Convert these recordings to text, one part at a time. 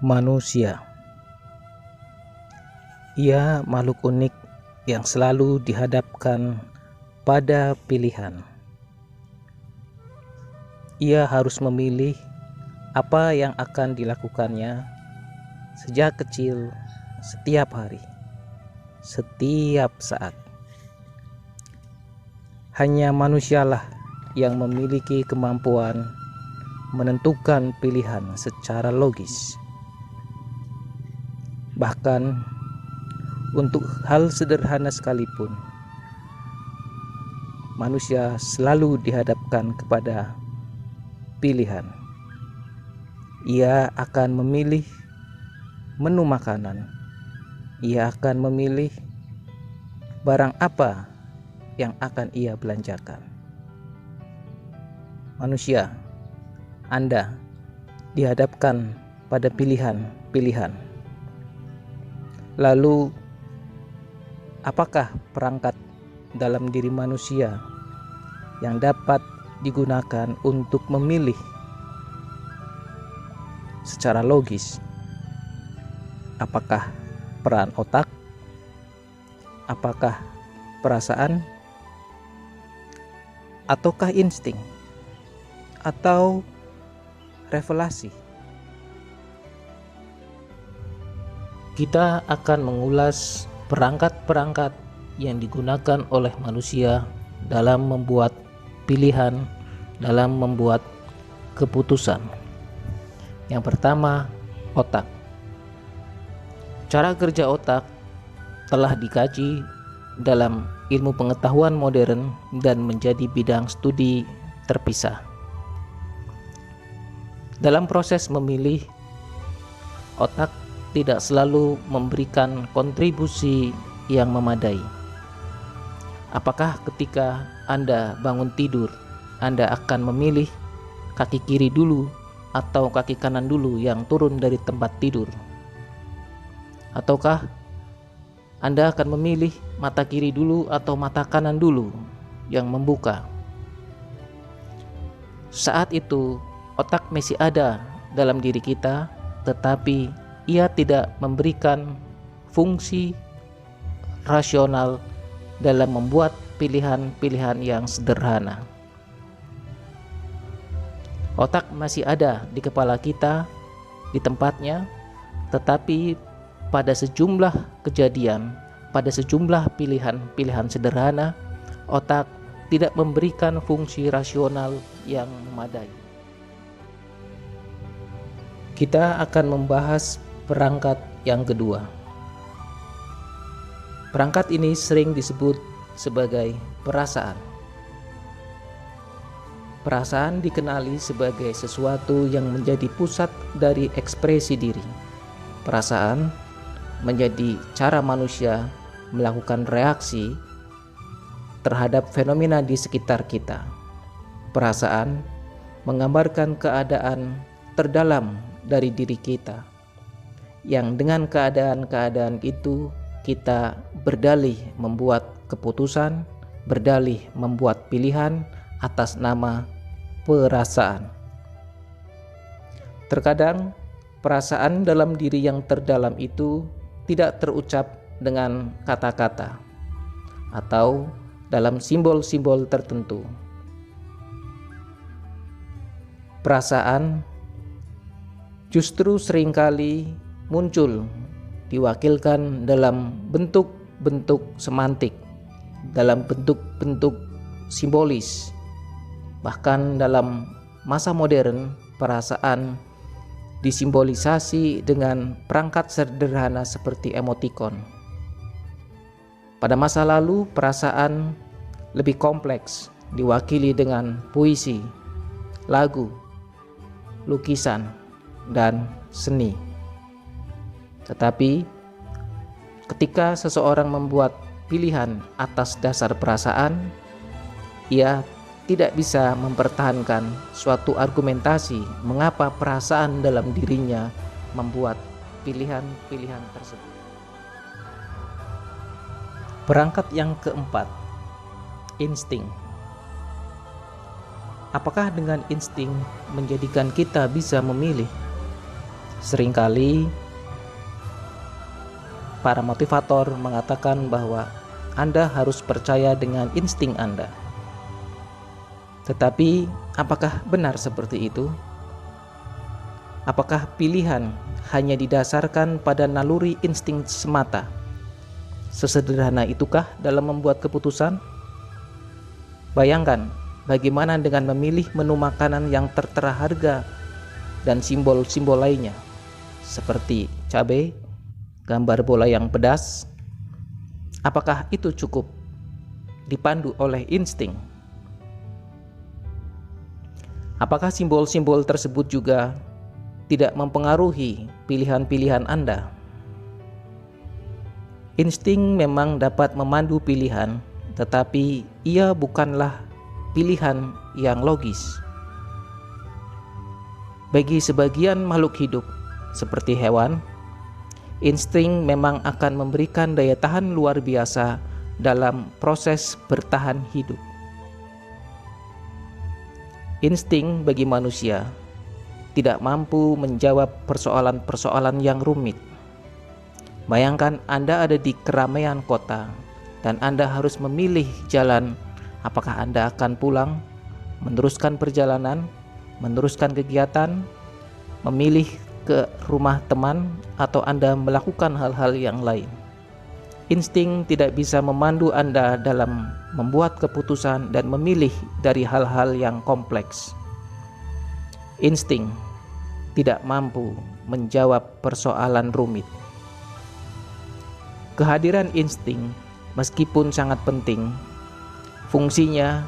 Manusia, ia makhluk unik yang selalu dihadapkan pada pilihan. Ia harus memilih apa yang akan dilakukannya sejak kecil, setiap hari, setiap saat. Hanya manusialah yang memiliki kemampuan menentukan pilihan secara logis. Bahkan untuk hal sederhana sekalipun, manusia selalu dihadapkan kepada pilihan. Ia akan memilih menu makanan. Ia akan memilih barang apa yang akan ia belanjakan. Manusia, Anda dihadapkan pada pilihan-pilihan. Lalu, apakah perangkat dalam diri manusia yang dapat digunakan untuk memilih secara logis? Apakah peran otak? Apakah perasaan? Ataukah insting? Atau revelasi? Kita akan mengulas perangkat-perangkat yang digunakan oleh manusia dalam membuat pilihan, dalam membuat keputusan. Yang pertama, otak. Cara kerja otak telah dikaji dalam ilmu pengetahuan modern dan menjadi bidang studi terpisah. Dalam proses memilih, otak tidak selalu memberikan kontribusi yang memadai. Apakah ketika Anda bangun tidur, Anda akan memilih kaki kiri dulu atau kaki kanan dulu yang turun dari tempat tidur? Ataukah Anda akan memilih mata kiri dulu atau mata kanan dulu yang membuka? Saat itu, otak masih ada dalam diri kita, tetapi ia tidak memberikan fungsi rasional dalam membuat pilihan-pilihan yang sederhana. Otak masih ada di kepala kita, di tempatnya, tetapi pada sejumlah kejadian, pada sejumlah pilihan-pilihan sederhana, otak tidak memberikan fungsi rasional yang memadai. Kita akan membahas perangkat yang kedua. Perangkat ini sering disebut sebagai perasaan. Perasaan dikenali sebagai sesuatu yang menjadi pusat dari ekspresi diri. Perasaan menjadi cara manusia melakukan reaksi terhadap fenomena di sekitar kita. Perasaan menggambarkan keadaan terdalam dari diri kita, yang dengan keadaan-keadaan itu kita berdalih membuat keputusan, berdalih membuat pilihan atas nama perasaan. Terkadang perasaan dalam diri yang terdalam itu tidak terucap dengan kata-kata atau dalam simbol-simbol tertentu. Perasaan justru seringkali muncul diwakilkan dalam bentuk-bentuk semantik, dalam bentuk-bentuk simbolis. Bahkan dalam masa modern, perasaan disimbolisasi dengan perangkat sederhana seperti emotikon. Pada masa lalu, perasaan lebih kompleks, diwakili dengan puisi, lagu, lukisan, dan seni. Tetapi ketika seseorang membuat pilihan atas dasar perasaan, ia tidak bisa mempertahankan suatu argumentasi mengapa perasaan dalam dirinya membuat pilihan-pilihan tersebut. Perangkat yang keempat, insting. Apakah dengan insting menjadikan kita bisa memilih? Seringkali para motivator mengatakan bahwa Anda harus percaya dengan insting Anda. Tetapi apakah benar seperti itu? Apakah pilihan hanya didasarkan pada naluri insting semata? Sesederhana itukah dalam membuat keputusan? Bayangkan bagaimana dengan memilih menu makanan yang tertera harga dan simbol-simbol lainnya, seperti cabai, gambar bola yang pedas. Apakah itu cukup dipandu oleh insting? Apakah simbol-simbol tersebut juga tidak mempengaruhi pilihan-pilihan Anda? Insting memang dapat memandu pilihan, tetapi ia bukanlah pilihan yang logis. Bagi sebagian makhluk hidup, seperti hewan, insting memang akan memberikan daya tahan luar biasa dalam proses bertahan hidup. Insting bagi manusia tidak mampu menjawab persoalan-persoalan yang rumit. Bayangkan Anda ada di keramaian kota dan Anda harus memilih jalan. Apakah Anda akan pulang, meneruskan perjalanan, meneruskan kegiatan, memilih ke rumah teman, atau Anda melakukan hal-hal yang lain? Insting tidak bisa memandu Anda dalam membuat keputusan dan memilih dari hal-hal yang kompleks. Insting tidak mampu menjawab persoalan rumit. Kehadiran insting, meskipun sangat penting, fungsinya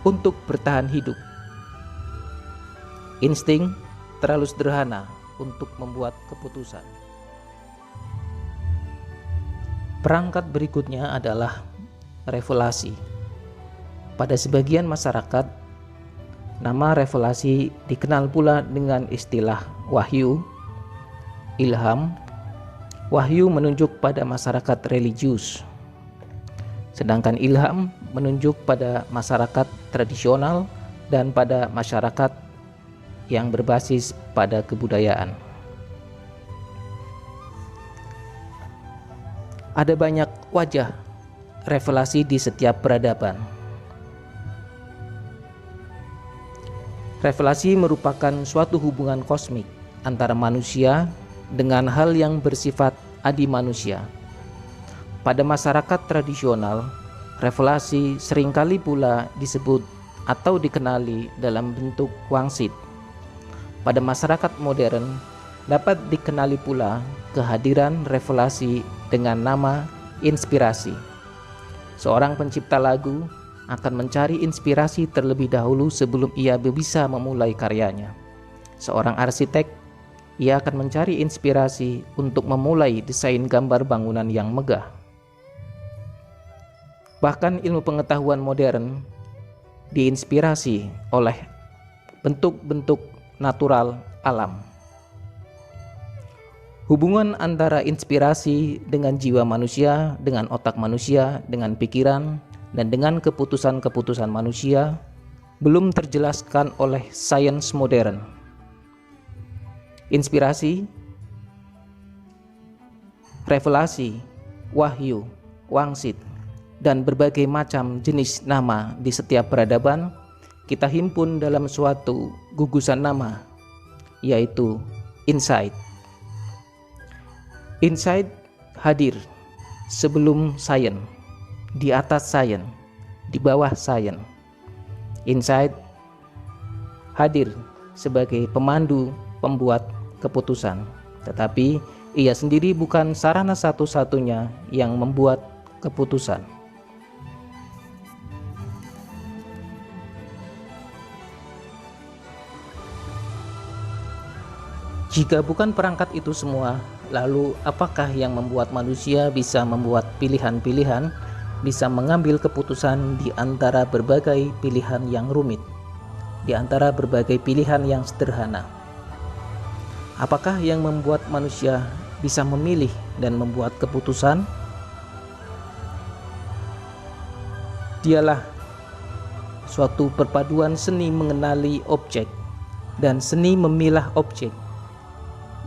untuk bertahan hidup. Insting terlalu sederhana untuk membuat keputusan. Perangkat berikutnya adalah revelasi. Pada sebagian masyarakat, nama revelasi dikenal pula dengan istilah wahyu, ilham. Wahyu menunjuk pada masyarakat religius, sedangkan ilham menunjuk pada masyarakat tradisional dan pada masyarakat yang berbasis pada kebudayaan. Ada banyak wajah revelasi di setiap peradaban. Revelasi merupakan suatu hubungan kosmik antara manusia dengan hal yang bersifat adi manusia. Pada masyarakat tradisional, revelasi seringkali pula disebut atau dikenali dalam bentuk wangsit. Pada masyarakat modern, dapat dikenali pula kehadiran revelasi dengan nama inspirasi. Seorang pencipta lagu akan mencari inspirasi terlebih dahulu sebelum ia bisa memulai karyanya. Seorang arsitek, ia akan mencari inspirasi untuk memulai desain gambar bangunan yang megah. Bahkan ilmu pengetahuan modern diinspirasi oleh bentuk-bentuk natural alam. Hubungan antara inspirasi dengan jiwa manusia, dengan otak manusia, dengan pikiran, dan dengan keputusan-keputusan manusia belum terjelaskan oleh sains modern. Inspirasi, revelasi, wahyu, wangsit, dan berbagai macam jenis nama di setiap peradaban kita himpun dalam suatu gugusan nama, yaitu insight. Insight hadir sebelum sains, di atas sains, di bawah sains. Insight hadir sebagai pemandu pembuat keputusan, tetapi ia sendiri bukan sarana satu-satunya yang membuat keputusan. Jika bukan perangkat itu semua, lalu apakah yang membuat manusia bisa membuat pilihan-pilihan, bisa mengambil keputusan di antara berbagai pilihan yang rumit, di antara berbagai pilihan yang sederhana? Apakah yang membuat manusia bisa memilih dan membuat keputusan? Dialah suatu perpaduan seni mengenali objek dan seni memilah objek.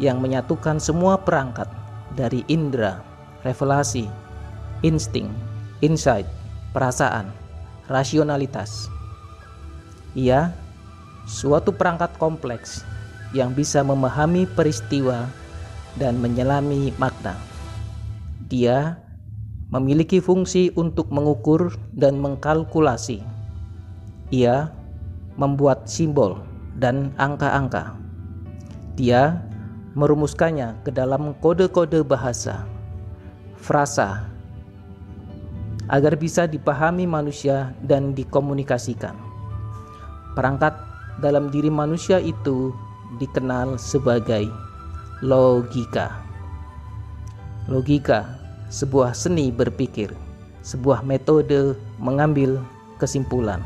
yang menyatukan semua perangkat dari indera, revelasi, insting, insight, perasaan, rasionalitas. Ia suatu perangkat kompleks yang bisa memahami peristiwa dan menyelami makna. Dia memiliki fungsi untuk mengukur dan mengkalkulasi. Ia membuat simbol dan angka-angka. Dia merumuskannya ke dalam kode-kode bahasa, frasa, agar bisa dipahami manusia dan dikomunikasikan. Perangkat dalam diri manusia itu dikenal sebagai logika. Logika, sebuah seni berpikir, sebuah metode mengambil kesimpulan.